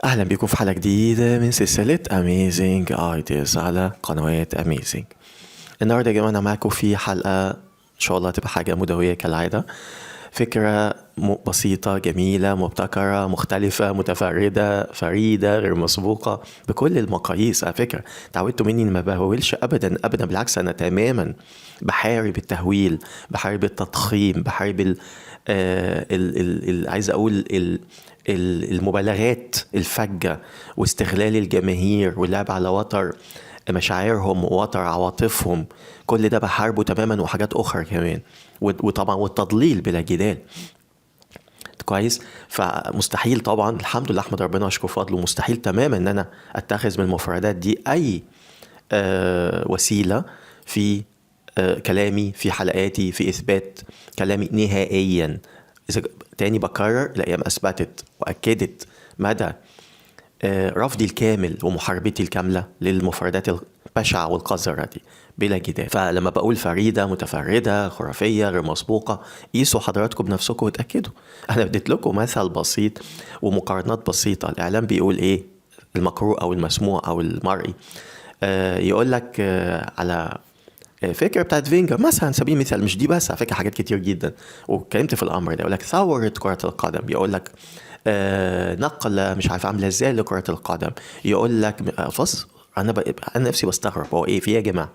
أهلا بكم في حلقة جديدة من سلسلة Amazing Ideas على قنوات Amazing. النهاردة يا جماعة أنا معاكم في حلقة إن شاء الله تبقى حاجة مدوية كالعادة. فكرة بسيطة جميلة مبتكرة مختلفة متفردة فريدة غير مسبوقة بكل المقاييس. على فكرة تعودتوا مني إن ما بهولش أبدا أبدا، بالعكس أنا تماما بحارب التهويل، بحارب التضخيم، بحارب عايز أقول المبالغات الفجة واستغلال الجماهير واللعب على وتر مشاعرهم ووتر عواطفهم. كل ده بحاربه تماما وحاجات أخرى كمان، وطبعا والتضليل بلا جدال. كويس. فمستحيل طبعا، الحمد لله احمد ربنا واشكر فضله، مستحيل تماما ان انا اتخذ من المفردات دي اي وسيلة في كلامي، في حلقاتي، في اثبات كلامي نهائيا. اذا تاني بكرر، الايام اثبتت واكدت مدى رفضي الكامل ومحاربتي الكاملة للمفردات البشعة والقذرة دي بلا جدال. فلما بقول فريدة متفردة خرافية غير مسبوقة، قيسوا حضراتكم بنفسكم وتأكدوا. أنا اديت لكم مثل بسيط ومقارنات بسيطة. الإعلام بيقول إيه؟ المقروء أو المسموع أو المرئي. يقول لك على فكرة بتاعت فينجر مثلا، على سبيل المثال، مش دي بس، على فكرة حاجات كتير جدا واتكلمت في الأمر ده. يقول لك ثورة كرة القدم، يقول لك نقلة مش عارف عاملة ازاي لكرة القدم، يقول لك فص. انا نفسي بستغرب هو ايه في يا جماعة؟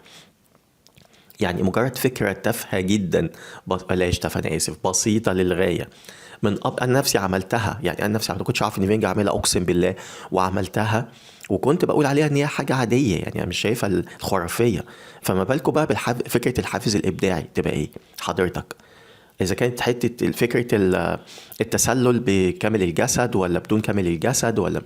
يعني مجرد فكرة تافهة جدا، بلاش تافهة انا اسف، بسيطة للغاية. انا نفسي عملتها، يعني انا نفسي ما كنتش عارف ان فينجر عاملها اقسم بالله، وعملتها وكنت بقول عليها ان هي حاجة عادية، يعني انا مش شايفها الخرافية. فما بالكم بقى فكرة الحافز الابداعي تبقى ايه حضرتك؟ إذا كانت حتة فكرة التسلل بكامل الجسد ولا بدون كامل الجسد، ولا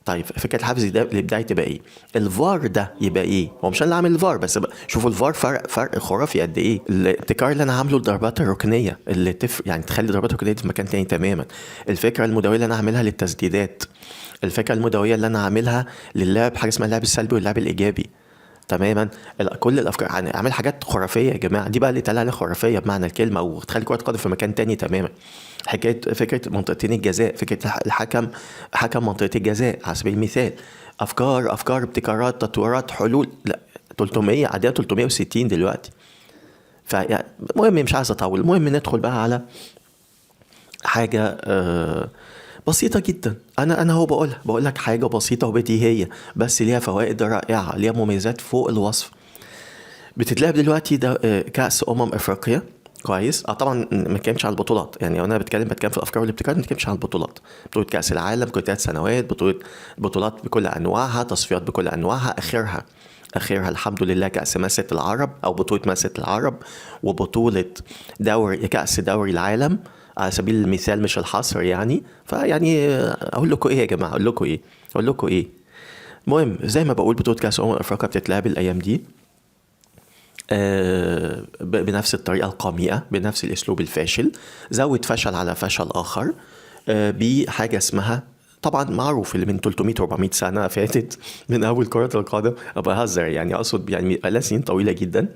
طيب فكرة الحافز الإبداعي تبقى إيه؟ الفار ده يبقى إيه؟ هو مش أنا اللي عامل الفار، بس شوفوا الفار فرق خرافي قد إيه. الابتكار اللي أنا عامله الضربات الركنية اللي يعني تخلي الضربات الركنية دي في مكان تاني تماما. الفكرة المدوية اللي أنا عاملها للتسديدات. الفكرة المدوية اللي أنا عاملها للعب، حاجة اسمها اللعب السلبي واللعب الإيجابي. تماما. كل الافكار، يعني اعمل حاجات خرافيه يا جماعه، دي بقى اللي اتقال عليها خرافيه بمعنى الكلمه، وتخلي كره القدم في مكان تاني تماما. حكايه فكره منطقتين الجزاء، فكره الحكم حكم منطقه الجزاء على سبيل المثال. افكار ابتكارات تطويرات حلول، لا 300 عدد 360 دلوقتي. فيعني المهم مش عايز اطول، المهم ندخل بقى على حاجه بسيطة جدا. أنا هو بقول لك حاجة بسيطة وبديهية، بس ليها فوائد رائعة، ليها مميزات فوق الوصف. بتتلعب دلوقتي ده كأس أفريقيا. كويس. طبعا ما بتكلمش عن البطولات، يعني انا بتكلم في الافكار والابتكار، ما بتكلمش عن البطولات. بطوله كاس العالم كل 3 سنوات، بطولات بكل انواعها، تصفيات بكل انواعها، اخرها الحمد لله كاس ماسة العرب او بطوله ماسة العرب، وبطوله كاس دوري العالم على سبيل المثال مش الحصر يعني. فيعني اقول لكم ايه يا جماعه، اقول لكم ايه. المهم زي ما بقول بطوله كاس افريقيا بتتلعب الايام دي بنفس الطريقة القميئة، بنفس الأسلوب الفاشل، زود فشل على فشل آخر، بحاجة اسمها، طبعا معروف اللي من 300 400 سنة فاتت من أول كرة القدم. أبقى هزر يعني، أقصد يعني بقالها سنين طويلة جدا.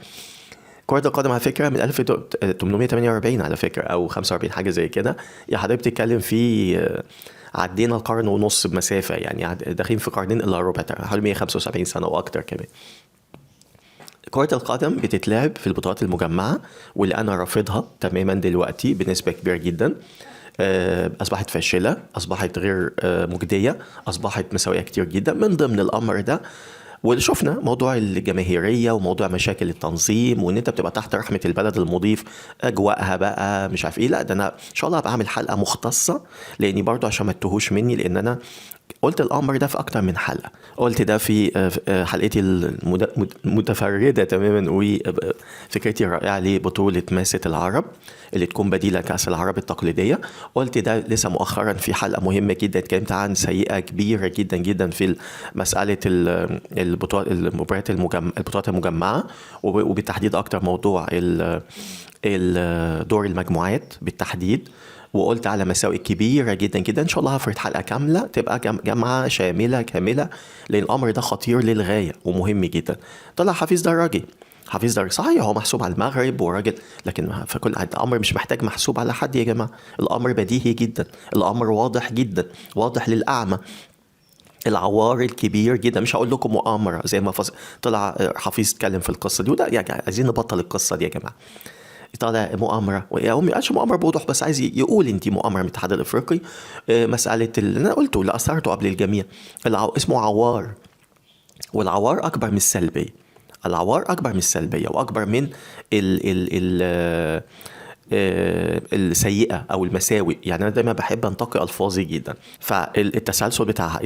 كرة القدم على فكرة من 1848 على فكرة أو 45 حاجة زي كده. يا حضرتك بتتكلم في عدينا القرن ونص بمسافة، يعني داخلين في قرنين إلا ربع، حوالي 175 سنة وأكتر كمان. كرة القدم بتتلعب في البطولات المجمعة، واللي أنا رافضها تماما دلوقتي بنسبة كبيرة جدا. أصبحت فاشلة، أصبحت غير مجدية، أصبحت مساوئة كتير جدا. من ضمن الأمر ده واللي شفنا موضوع الجماهيرية وموضوع مشاكل التنظيم، وان انت بتبقى تحت رحمة البلد المضيف، اجواءها بقى مش عارف ايه. لا ده انا ان شاء الله هبقى اعمل حلقة مختصة، لاني برضو عشان ما تتوهوش مني، لان انا قلت الامر ده في اكتر من حلقة. قلت ده في حلقتي المتفردة تماما وفكرتي الرائعة لبطولة ماسة العرب اللي تكون بديلة كأس العرب التقليدية. قلت ده لسه مؤخرا في حلقة مهمة جدا اتكلمت عن سيئة كبيرة جدا جدا في مسألة البطولات المجمعة، وبالتحديد أكتر موضوع دور المجموعات بالتحديد. وقلت على مساوئ كبيرة جدا جدا. ان شاء الله هفرد حلقة كاملة تبقى جامعة شاملة كاملة، لان الامر ده خطير للغاية ومهم جدا. طلع حفيظ دراجي، حفيظ دراجي صحيح هو محسوب على المغرب وراجل، لكن في كل الامر مش محتاج محسوب على حد يا جماعة. الامر بديهي جدا، الامر واضح جدا، واضح للاعمى. العوار الكبير جدا. مش هقول لكم مؤامره زي ما طلع حفيظ اتكلم في القصه دي، وده يعني عايزين نبطل القصه دي يا جماعه. طالع مؤامره، يا امي قالش مؤامره بوضوح، بس عايز يقول انت مؤامره من الاتحاد الافريقي. مساله اللي انا قلته اللي اثرته قبل الجميع، اسمه عوار. والعوار اكبر من السلبيه. العوار اكبر من السلبيه واكبر من ال السيئة أو المساوئ. يعني أنا دايما بحب أنتقي ألفاظي جدا. فالتسلسل بتاعها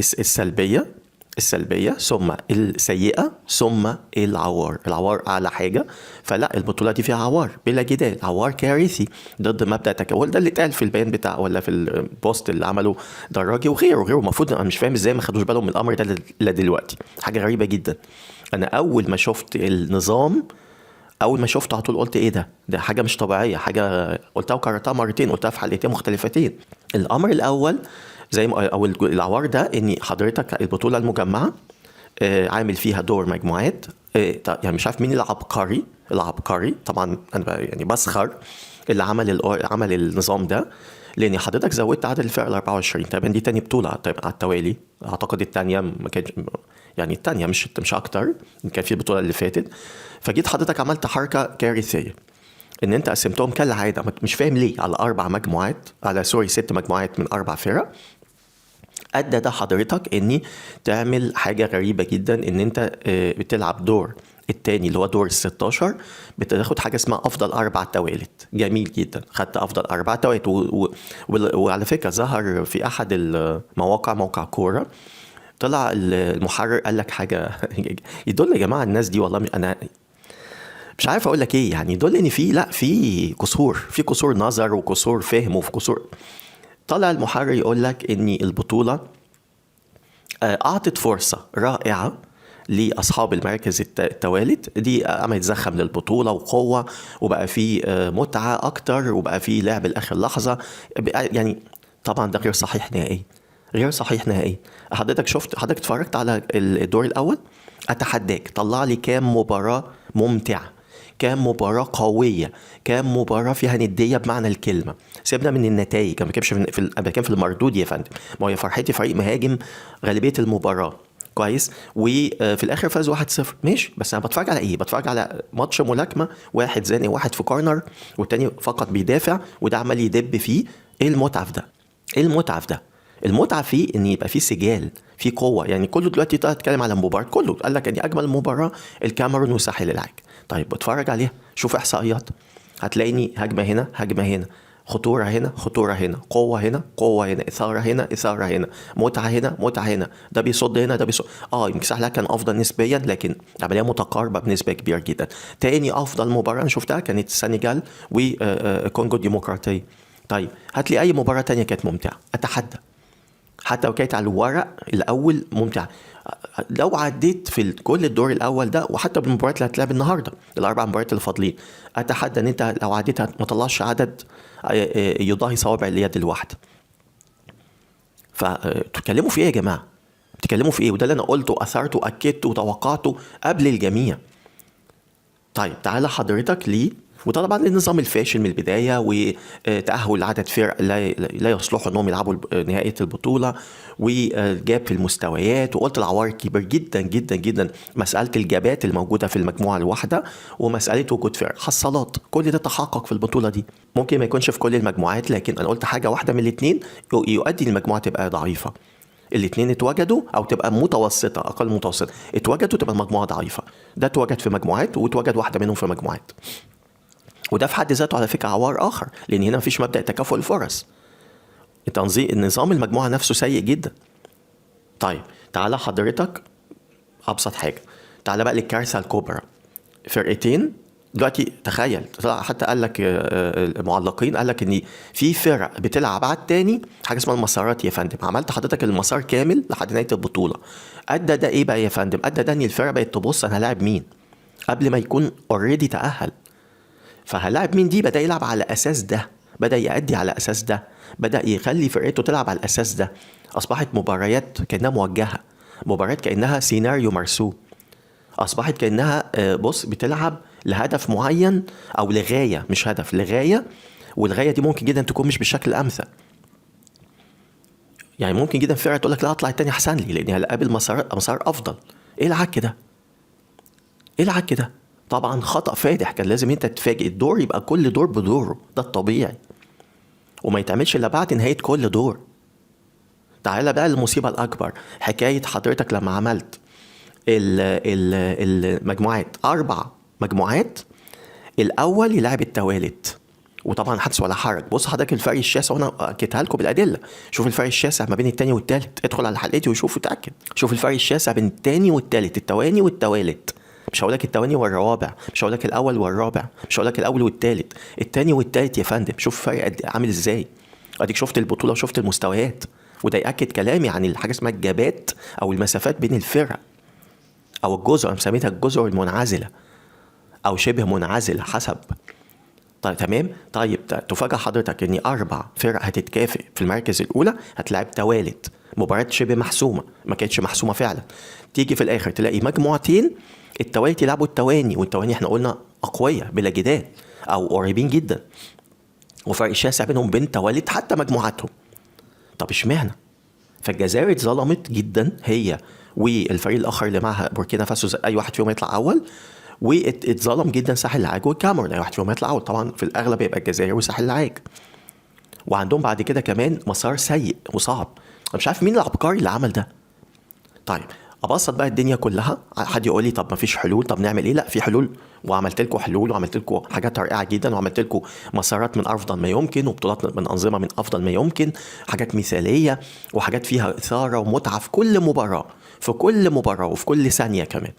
السلبية ثم السيئة ثم العوار. العوار أعلى حاجة. فلا البطولة دي فيها عوار بلا جدال، عوار كارثي ضد مبدأ تكامل. ده اللي اتقال في البيان بتاع ولا في البوست اللي عمله دراجي وغيره. المفروض أنا مش فاهم إزاي ما خدوش بالهم من الأمر ده دلوقتي. حاجة غريبة جدا. أنا أول ما شفت النظام، اول ما شفته على طول قلت ايه ده حاجه مش طبيعيه، حاجه قلتها وكررتها مرتين، قلتها في حلقتين مختلفتين. الامر الاول زي ما او العوار ده ان حضرتك البطوله المجمعه عامل فيها دور مجموعات. يعني مش عارف مين العبقري طبعا، انا يعني بسخر اللي عمل النظام ده، لان حضرتك زودت عدد الفرق ل 24. طبعا دي تاني بطوله على التوالي، اعتقد الثانيه ما كانش، يعني الثانيه مش اكتر، كان في البطوله اللي فاتت. فجيت حضرتك عملت حركه كارثيه ان انت قسمتهم كالعاده، مش فاهم ليه، على 4 مجموعات، على 6 مجموعات من 4 فرق. ادى ده حضرتك اني تعمل حاجه غريبه جدا، ان انت بتلعب دور التاني اللي هو دور ال16، بتاخد حاجه اسمها افضل 4 توالت. جميل جدا، خدت افضل 4 توالت. وعلى فكره ظهر في احد المواقع، موقع كوره، طلع المحرر قال لك حاجه يدل يا جماعه الناس دي، والله انا مش عارف اقول لك ايه، يعني يدل ان في قصور نظر وقصور فهم وفي قصور. طلع المحرر يقول لك ان البطوله اعطت فرصه رائعه لاصحاب المراكز التوالت دي، قام يتزخم للبطوله وقوه، وبقى في متعه اكتر، وبقى في لعب لاخر لحظه. يعني طبعا ده غير صحيح نهائي. حضرتك اتفرجت على الدور الاول؟ اتحداك طلع لي كام مباراه ممتعه، كام مباراه قويه، كام مباراه فيها نديه بمعنى الكلمه. سيبنا من النتائج، انا بتكلم في المردود يا فندم. ما هي فرحتي فريق مهاجم غالبيه المباراه كويس، وفي الاخر فاز 1-0، ماشي. بس انا بتفرج على ايه؟ بتفرج على ماتش ملاكمه، واحد زانق واحد في كورنر والتاني فقط بيدافع، وده عمال يدب فيه. ايه المتعه في ده؟ المتعه فيه ان يبقى فيه سجال، في قوه. يعني كله دلوقتي طلع يتكلم على المباراه، كله قال لك ان اجمل مباراه الكاميرون وساحل العاج. طيب بتفرج عليها، شوف احصائيات، هتلاقيني هجمه هنا، خطوره هنا، قوه هنا، اثاره هنا، متعه هنا، ده بيصد هنا، ده بيصد. يمكن ساحل كان افضل نسبيا، لكن العمليه متقاربه بنسبه كبيره جدا. تاني افضل مباراه انا شفتها كانت السنغال وكونغو الديمقراطيه. طيب هات لي اي مباراه تانية كانت ممتعه، اتحدى، حتى لو كانت على الورق الاول ممتعه. لو عديت في كل الدور الاول ده، وحتى بالمباريات اللي هتلعب النهارده، ال4 مباريات اللي فاضلين، اتحدى ان انت لو عديتها ما طلعش عدد يضاهي صوابع اليد الواحده. فتتكلموا في ايه يا جماعه؟ بتتكلموا في ايه؟ وده اللي انا قلته واثرته واكدته وتوقعته قبل الجميع. طيب تعالى حضرتك ليه، وده طبعا النظام الفاشل من البدايه، وتاهل عدد فرق لا يصلحوا انهم يلعبوا نهائيه البطوله، وجاب في المستويات، وقلت العوار كبير جدا جدا جدا، مساله الجابات الموجوده في المجموعه الواحده، ومساله وجود فرق حصلات، كل ده تحقق في البطوله دي. ممكن ما يكونش في كل المجموعات، لكن انا قلت حاجه واحده من الاثنين يؤدي المجموعه تبقى ضعيفه. الاثنين اتوجدوا، او تبقى متوسطه، اقل متوسطه، اتوجدوا تبقى المجموعه ضعيفه. ده اتوجد في مجموعات، واتوجد واحده منهم في مجموعات. وده في حد ذاته على فكره عوار اخر، لان هنا مفيش مبدا تكافؤ الفرص. النظام المجموعه نفسه سيء جدا. طيب تعالى حضرتك ابسط حاجه، تعالى بقى للكارثه الكبرى. فرقتين دلوقتي، تخيل، حتى قال لك المعلقين قال لك ان في فرق بتلعب على التاني حاجه اسمها المسارات يا فندم. عملت حضرتك المسار كامل لحد نهايه البطوله. ادى ده ايه بقى يا فندم؟ ادى ده ان الفرق بقت تبص انا هلاعب مين قبل ما يكون اوريدي تاهل. فهلاعب مين دي بدأ يلعب على أساس ده، بدأ يأدي على أساس ده، بدأ يخلي فرقته تلعب على الأساس ده. أصبحت مباريات كأنها موجهة، مباريات كأنها سيناريو مرسوم، أصبحت كأنها بتلعب لهدف معين أو لغاية، مش هدف، لغاية. والغاية دي ممكن جدا تكون مش بالشكل الأمثل. يعني ممكن جدا فرقه تقول لك لا اطلع التاني احسن لي لاني هلاقابل مسار افضل. ايه العك ده؟ ايه العك ده؟ طبعا خطأ فادح. كان لازم انت تتفاجئ الدور يبقى كل دور بدوره، ده الطبيعي، وما يتعملش الا بعد نهايه كل دور. تعالى بقى المصيبه الاكبر، حكايه حضرتك لما عملت المجموعات 4 مجموعات، الاول يلعب التوالت، وطبعا حدث ولا حرج. بص حضرتك الفرق الشاسع، وانا اكدها لكم بالادله. شوف الفرق الشاسع ما بين التاني والتالت، ادخل على حلقتي وشوف وتاكد. شوف الفرق الشاسع بين التاني والتالت، التواني والتوالت. مش هقولك التواني والروابع، مش هقولك الاول والرابع، مش هقولك الاول والتالت، التاني والتالت يا فندم. شوف الفرق قد عامل ازاي. اديك شفت البطوله وشفت المستويات، وده ياكد كلامي عن الحاجه اسمها الجابات او المسافات بين الفرق، او الجزر، انا سميتها الجزر المنعزله او شبه منعزله حسب. طيب تمام. طيب تفاجأ حضرتك ان 4 فرق هتتكافئ في المركز الاولى، هتلعب توالت، مباراة شبه محسومة ما كانتش محسومة فعلا. تيجي في الاخر تلاقي مجموعتين التوالت يلعبوا التواني، والتواني احنا قلنا اقوياء بلا جدال او قريبين جدا، وفرق شاسع بينهم وبين توالت حتى مجموعاتهم. طب اشمعنى؟ فالجزائر اتظلمت جدا هي والفريق الاخر اللي معها بوركينا فاسو، اي واحد فيهم يطلع اول، واتظلم جدا ساحل العاج والكاميرون، اي واحد فيهم يطلع اول. طبعا في الاغلب يبقى الجزائر وساحل العاج، وعندهم بعد كده كمان مسار سيء وصعب. انا مش عارف مين العبقري اللي عمل ده. طيب ابسط بقى الدنيا كلها. حد يقول لي طب ما فيش حلول، طب نعمل ايه؟ لا في حلول، وعملت لكم حلول، وعملت لكم حاجات رائعه جدا، وعملت لكم مسارات من افضل ما يمكن، وبطولات من انظمه من افضل ما يمكن، حاجات مثاليه وحاجات فيها اثاره ومتعه في كل مباراه، في كل مباراه وفي كل ثانيه كمان.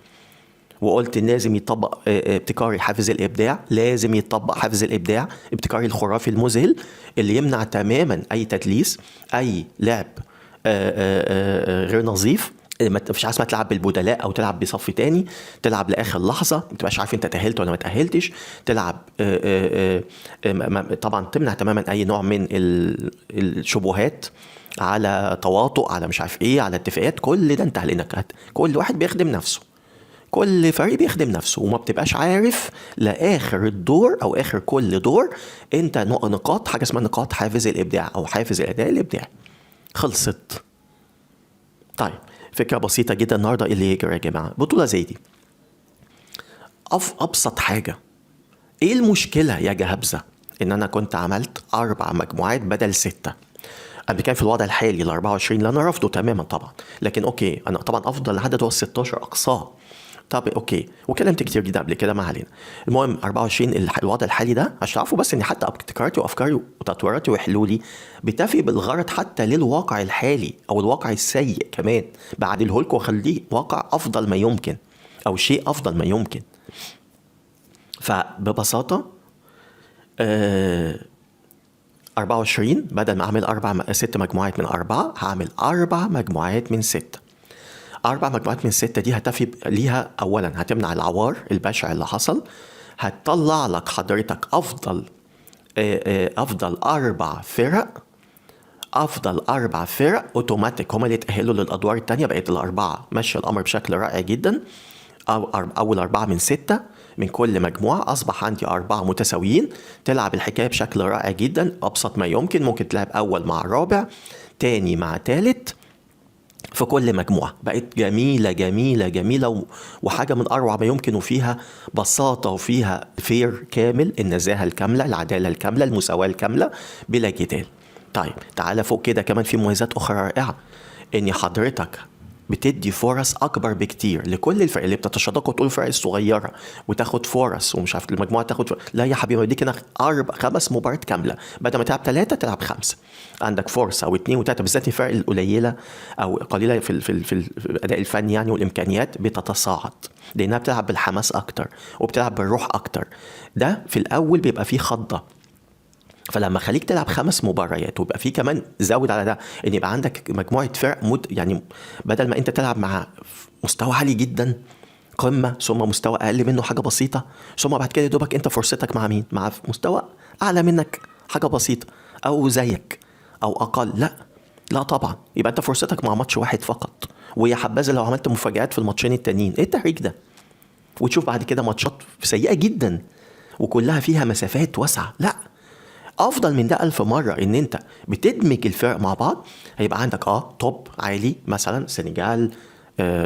وقلت إن لازم يطبق ابتكاري حافز الإبداع، لازم يطبق حافز الإبداع ابتكاري الخرافي المذهل اللي يمنع تماما أي تدليس، أي لعب غير نظيف. ما فيش حاجه اسمها تلعب بالبدلاء او تلعب بصف تاني، تلعب لاخر لحظه ما تبقاش عارف انت تاهلت ولا ما تاهلتش، تلعب طبعا تمنع تماما اي نوع من الشبهات على تواطؤ، على مش عارف ايه، على اتفاقات. كل ده انتهى لانك كل واحد بيخدم نفسه، كل فريق بيخدم نفسه، وما بتبقاش عارف لاخر الدور او اخر كل دور انت نقاط، حاجه اسمها نقاط حافز الابداع او حافز الاداء الابداعي. خلصت. طيب فكره بسيطه جدا النهارده اللي يجري يا جماعه بطوله زي دي. ابسط حاجه، ايه المشكله يا جهبذه ان انا كنت عملت 4 مجموعات بدل 6؟ انا كان في الوضع الحالي ال 24 اللي انا رافضه تماما طبعا، لكن اوكي انا طبعا افضل عدد هو ال 16 اقصاه. طب اوكي، وكلمت كتير جدا قبل كده، ما علينا. المهم 24 الوضع الحالي ده عشان تعرفوا بس ان حتى ابتكاراتي وافكاري وتطويراتي وحلولي بتفي بالغرض حتى للواقع الحالي او الواقع السيء كمان، بعدله لكم واخليه واقع افضل ما يمكن او شيء افضل ما يمكن. فببساطه 24 بدل ما اعمل 6 مجموعات من 4، هعمل 4 مجموعات من 6. 4 مجموعات من 6 دي هتفي ليها اولا هتمنع العوار البشع اللي حصل، هتطلع لك حضرتك افضل 4 فرق، افضل 4 فرق اوتوماتيك هم اللي يتأهلوا للادوار التانية. بقيت الاربعة ماشية الامر بشكل رائع جدا. اول 4 من 6 من كل مجموعة اصبح عندي 4 متساويين، تلعب الحكاية بشكل رائع جدا ابسط ما يمكن. ممكن تلعب اول مع رابع، تاني مع تالت في كل مجموعة. بقت جميلة جميلة جميلة وحاجة من أروع ما يمكن، وفيها بساطة وفيها فير كامل، النزاهة الكاملة، العدالة الكاملة، المساواة الكاملة بلا جدال. طيب تعالى فوق كده كمان في مميزات أخرى رائعة، إن حضرتك بتدي فرص أكبر بكتير لكل الفرق اللي بتتشدقوا وتقول الفرق الصغيرة وتاخد فرص ومش عارف المجموعة تاخد فرص. لا يا حبيبي، بديك أنا 5 مباريات كاملة، بدل ما تلعب 3 تلعب 5. عندك فرصة أو 2 و3، بالذات الفرق القليلة أو قليلة في الأداء الفني يعني والإمكانيات بتتصاعد، لأنها بتلعب بالحماس أكتر وبتلعب بالروح أكتر. ده في الأول بيبقى فيه خضة، فلما خليك تلعب 5 مباريات ويبقى في كمان زود على ده ان يبقى عندك مجموعه فرق يعني بدل ما انت تلعب مع مستوى عالي جدا قمه، ثم مستوى اقل منه حاجه بسيطه، ثم بعد كده دوبك انت فرصتك مع مين؟ مع مستوى اعلى منك حاجه بسيطه او زيك او اقل. لا طبعا، يبقى انت فرصتك مع ماتش واحد فقط، ويا حبذا لو عملت مفاجآت في الماتشين التانيين. ايه التهريج ده؟ وتشوف بعد كده ماتشات سيئه جدا وكلها فيها مسافات واسعه. لا، افضل من ده 1000 مرة ان انت بتدمج الفرق مع بعض. هيبقى عندك توب عالي مثلا سنغال،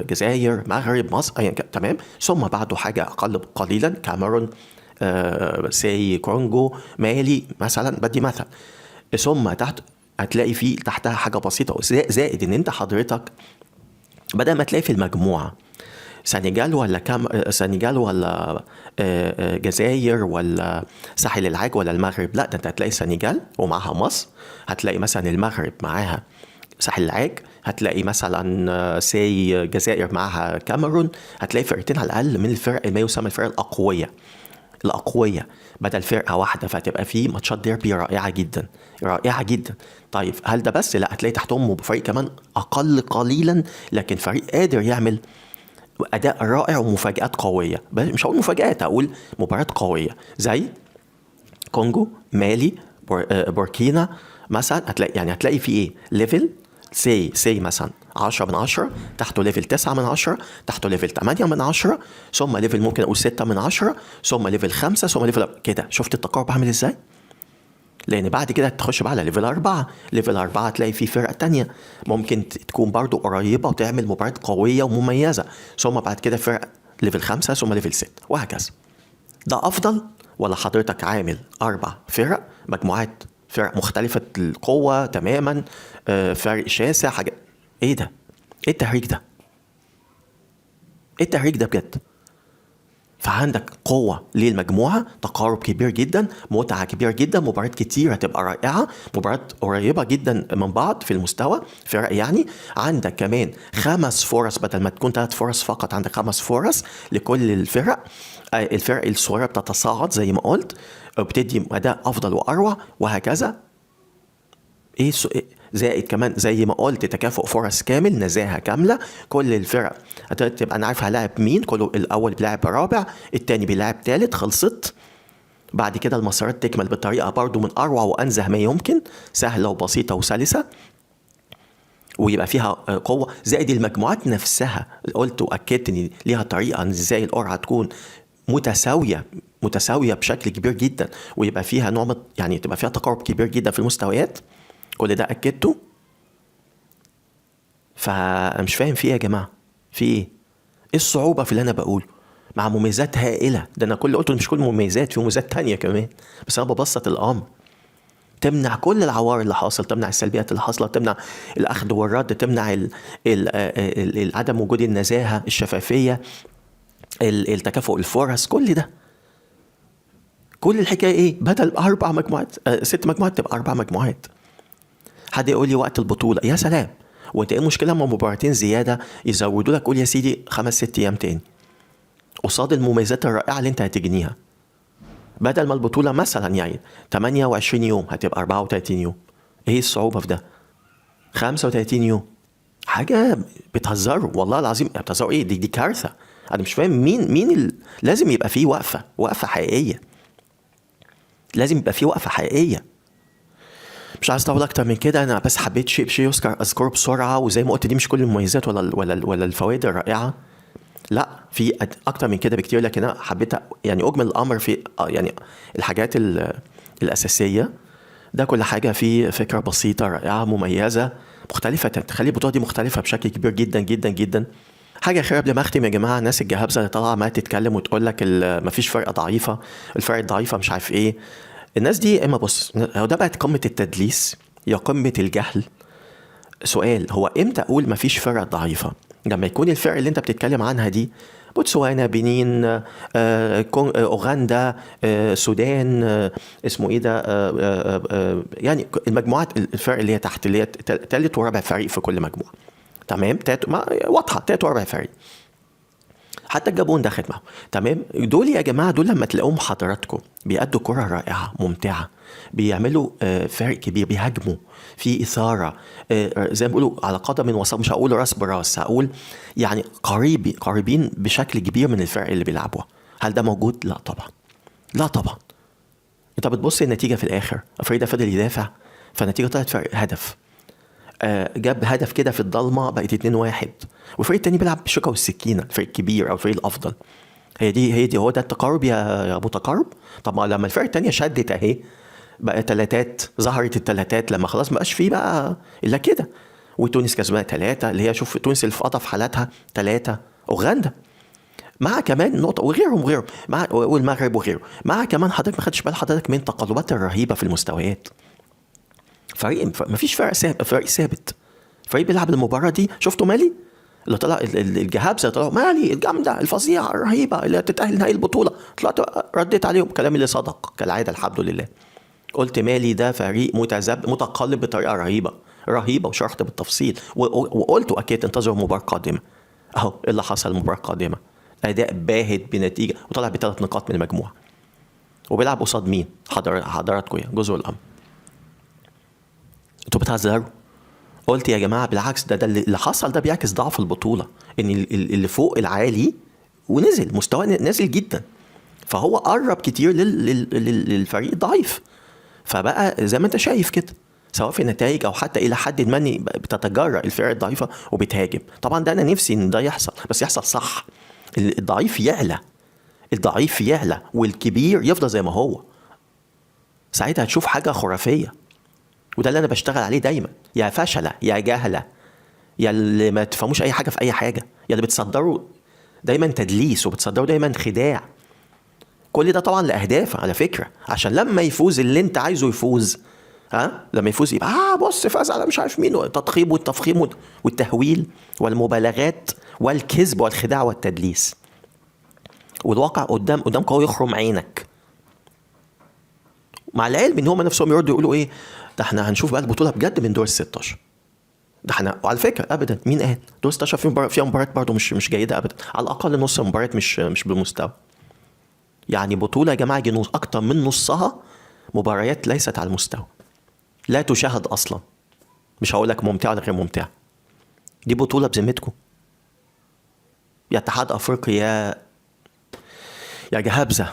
جزائر، مغرب، مصر، ايا كان، تمام. ثم بعده حاجة اقل قليلا كاميرون، سي كونغو، مالي مثلا، بدي مثل. ثم تحت هتلاقي فيه تحتها حاجة بسيطة زائد ان انت حضرتك بدل ما تلاقي في المجموعة سنغال ولا سنغال ولا جزائر ولا ساحل العاج ولا المغرب، لا ده انت هتلاقي سنغال ومعها مصر، هتلاقي مثلا المغرب معاها ساحل العاج، هتلاقي مثلا سي جزائر معاها كاميرون، هتلاقي فرقتين على الاقل من الفرق ما يسمى الفرق الأقوية بدل فرقة واحدة، فتبقى فيه ماتشات ديربي رائعة جدا رائعة جدا. طيب هل ده بس؟ لا، هتلاقي تحتهم فريق كمان أقل قليلا لكن فريق قادر يعمل أداء رائع ومفاجآت قوية. مش هقول مفاجآت، هقول مباريات قوية زي كونغو، مالي، بوركينا مثلا. هتلاقي في ايه ليفل سي مثلا 10/10، تحته ليفل 9/10، تحته ليفل 8/10، ثم ليفل ممكن اقول 6/10، ثم ليفل 5، ثم ليفل كده. شفت التقارب عامل ازاي؟ لان بعد كده تخش بقى على ليفل 4. ليفل 4 هتلاقي فيه فرقة تانية ممكن تكون برضو قريبة وتعمل مباراة قوية ومميزة، ثم بعد كده فرق ليفل 5، ثم ليفل 6، وهكذا. ده افضل ولا حضرتك عامل 4 فرق مجموعات فرق مختلفة القوة تماما، فرق شاسع، حاجة؟ ايه ده؟ ايه التهريج ده؟ ايه التهريج ده بجد؟ فعندك قوة للمجموعة، تقارب كبير جدا، متعة كبيرة جدا، مباريات كتير هتبقى رائعة، مباريات قريبة جدا من بعض في المستوى فرق يعني. عندك كمان 5 فرص بدل ما تكون 3 فرص فقط، عندك 5 فرص لكل الفرق. الفرق الصغيرة بتتصاعد زي ما قلت، بتدي أداء أفضل وأروع، وهكذا. ايه زائد كمان زي ما قلت تكافؤ فرص كامل، نزاهة كاملة. كل الفرق هتبقى انا عارف هلاعب مين، كله الاول بيلاعب رابع، التاني بيلاعب تالت، خلصت. بعد كده المسارات تكمل بطريقة برضو من اروع وانزه ما يمكن، سهلة وبسيطة وسلسة، ويبقى فيها قوة. زائد المجموعات نفسها قلت واكدت ان ليها طريقة ان ازاي القرعة تكون متساوية بشكل كبير جدا، ويبقى فيها نوع يعني تبقى فيها تقارب كبير جدا في المستويات. كل ده أكدته. فمش فاهم في ايه يا جماعة، في ايه الصعوبة في اللي أنا بقوله مع مميزات هائلة؟ ده أنا كل قلته مش كل مميزات، في مميزات تانية كمان، بس أنا ببسط الأمر. تمنع كل العوار اللي حاصل، تمنع السلبيات اللي حاصلة، تمنع الأخذ والرد، تمنع عدم وجود النزاهة، الشفافية، التكافؤ الفرص، كل ده. كل الحكاية ايه؟ بدل 4 مجموعات 6 مجموعات تبقى 4 مجموعات. حد يقول لي وقت البطولة، يا سلام، وانت ايه المشكلة لما مباراتين زيادة يزودوا لك، قول يا سيدي 5-6 ايام تاني قصاد المميزات الرائعة اللي انت هتجنيها. بدل ما البطولة مثلا يعني 28 يوم هتبقى 34 يوم. ايه الصعوبة في ده؟ 35 يوم. حاجة بتهزروا والله العظيم، بتهزروا ايه؟ دي كارثة. انا مش فاهم مين لازم يبقى فيه وقفة حقيقية، لازم يبقى فيه وقفة حقيقية. مش عايز اطول اكتر من كده، انا بس حبيت شيء اذكره بسرعه. وزي ما قلت دي مش كل المميزات ولا الفوائد الرائعه، لا في اكتر من كده بكتير، لكن انا حبيت يعني اجمل الامر في يعني الحاجات الاساسيه. ده كل حاجه في فكره بسيطه رائعه مميزه مختلفه، تخلي البطوله دي مختلفه بشكل كبير جدا جدا جدا. حاجه اخيره قبل ما اختم يا جماعه، الناس الجهابزه اللي طالعه ما تتكلم وتقول لك مفيش فرقه ضعيفه، الفرق الضعيفه مش عارف ايه. الناس دي اما بص، هو ده بقت قمة التدليس يا قمة الجهل. سؤال، هو امتى اقول مفيش فرق ضعيفة؟ لما يكون الفرق اللي انت بتتكلم عنها دي بوتسوانا، بنين، اوغندا، السودان، اسمه ايه ده، يعني المجموعات الفرق اللي هي تحت، اللي هي تالت ورابع فريق في كل مجموعة، تمام، واضحة تالت ورابع فريق. حتى الجابون دخلت معه، تمام. دول يا جماعه، دول لما تلاقوهم حضراتكم بيأدوا كرة رائعه ممتعه، بيعملوا فرق كبير، بيهاجموا في اثاره، زي ما بيقولوا على قدم وساق، مش هقول راس براس، هقول يعني قريبين بشكل كبير من الفرق اللي بيلعبوها. هل ده موجود؟ لا طبعا، لا طبعا. انت بتبص النتيجه في الاخر، افريقيا فضل يدافع، فالنتيجه طلعت فرق هدف، جاب هدف كده في الضلمه، بقت 2-1، والفريق التاني بيلعب بالشوكه والسكينه، الفريق الكبير او الفريق الافضل. هي دي هو ده التقارب يا متقارب. طب لما الفرق التانيه شدت اهي، بقى تلاتات، ظهرت التلاتات لما خلاص مبقاش فيه بقى الا كده. وتونس كسبها 3 اللي هي شوف تونس اللي في قطف حالاتها 3. اوغندا مع كمان نقطة وغيرهم مع والمغرب وغيره، مع كمان حضرتك ما خدتش بال حضرتك من التقلبات الرهيبة في المستويات. فريق مفيش فريق ثابت. فريق بيلعب المباراة دي، شفتوا مالي اللي طلع الجهابزة، طلعوا مالي الجامدة الفظيعة الرهيبة اللي تتأهل نهائي البطولة، طلعت رديت عليهم كلامي اللي صدق كالعادة الحمد لله. قلت مالي ده فريق متقلب بطريقة رهيبة وشرحت بالتفصيل وقلت أكيد انتظروا مباراة قادمة. أهو اللي حصل المباراة القادمة، أداء باهت بنتيجة وطلع ب3 نقاط من المجموعة. وبيلعب قصاد مين حضراتكم يا جزء الأمر؟ انتوا بتهزروا. قلت يا جماعة بالعكس، ده اللي حصل ده بيعكس ضعف البطولة، ان اللي فوق العالي ونزل مستوى نازل جدا، فهو قرب كتير للفريق الضعيف. فبقى زي ما انت شايف كده، سواء في النتائج او حتى الى حد ما بتتجرأ الفرق الضعيفة وبتهاجم. طبعا ده انا نفسي ان ده يحصل، بس يحصل صح. الضعيف يعلى والكبير يفضل زي ما هو، ساعتها هتشوف حاجة خرافية. وده اللي انا بشتغل عليه دايما، يا فشلة يا جهلة يا اللي ما تفهموش اي حاجة في اي حاجة، يا اللي بتصدروا دايما تدليس وبتصدروا دايما خداع. كل ده طبعا لأهداف على فكرة، عشان لما يفوز اللي انت عايزه يفوز، لما يفوز يبقى بص فاز على مش عارف مين، التضخيم والتفخيم والتهويل والمبالغات والكذب والخداع والتدليس، والواقع قدام قوي يخرم عينك. مع العلم ان هم نفسهم يردوا يقولوا ايه ده، احنا هنشوف بقى البطولة بجد من دور ال16. ده احنا وعلى فكرة ابدا مين قال دور 16 فيها مباريات برضو مش جيدة ابدا، على الاقل نص المباريات مش بالمستوى. يعني بطولة يا جماعة جنوس اكتر من نصها مباريات ليست على المستوى، لا تشاهد اصلا. مش هقولك ممتعة ولا غير ممتعة، دي بطولة بذمتكم يا اتحاد افريقيا يا جهابزة.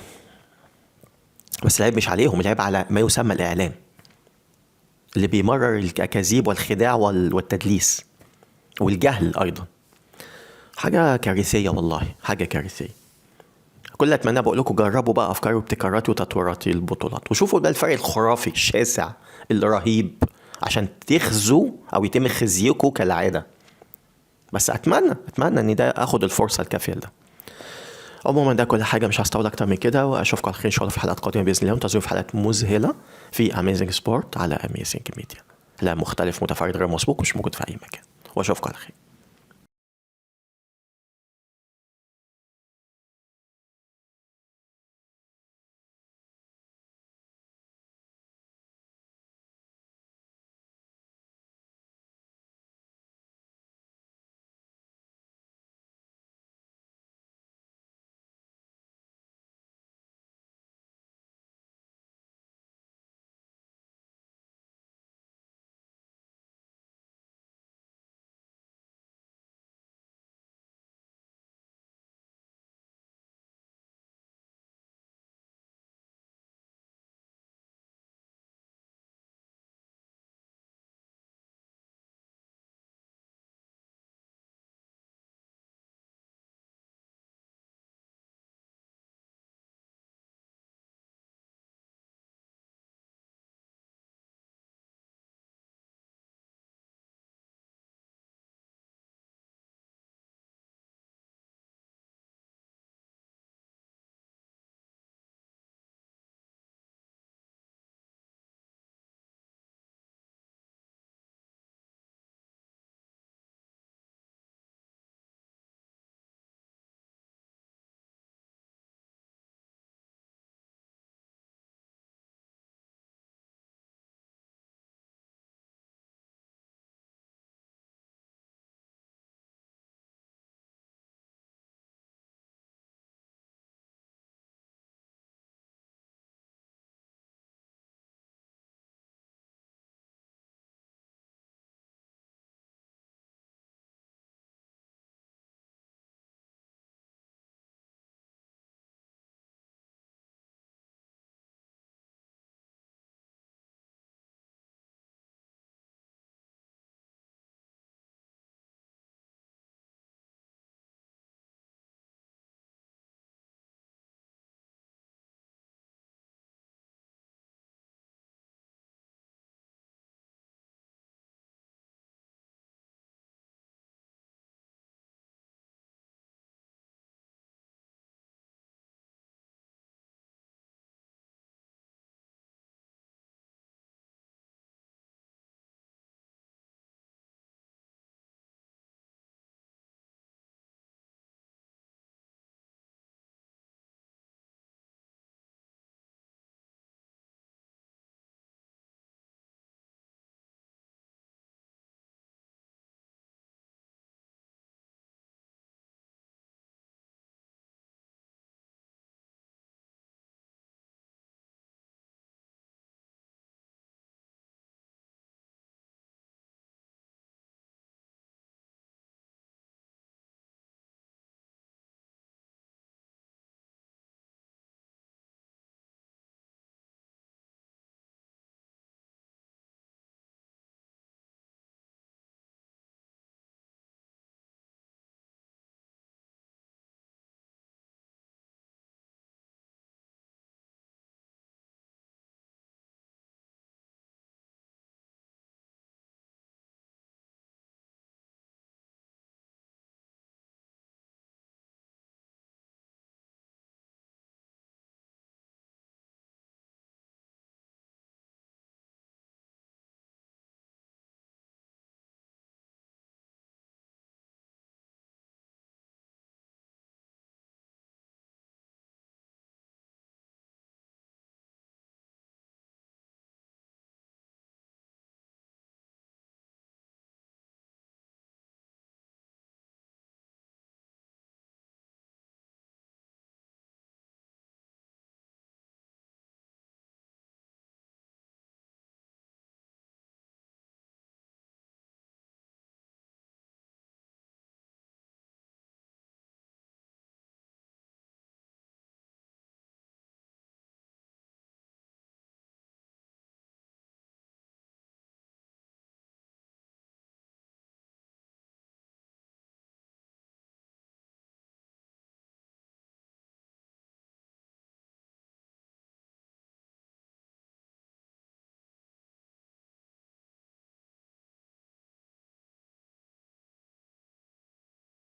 بس العيب مش عليهم، العيب على ما يسمى الاعلام اللي بيمرر الأكاذيب والخداع والتدليس والجهل أيضا. حاجة كارثية والله، حاجة كارثية. كل أتمنى بقول لكم جربوا بقى أفكار وابتكارات وتطويرات البطولات، وشوفوا بقى الفرق الخرافي الشاسع الرهيب عشان تخزوا أو يتم خزيكم كالعادة. بس أتمنى إن ده أخد الفرصة الكافية ده. عموما ده كل حاجة، مش هستطول أكتر من كده، وأشوفكم على خير إن شاء الله في حلقات قادمة بإذن الله. وانتظروا في حلقات مذهلة في Amazing Sport على Amazing Media. لا مختلف متفرد غير مسبوق مش موجود في أي مكان، وأشوفكم على خير.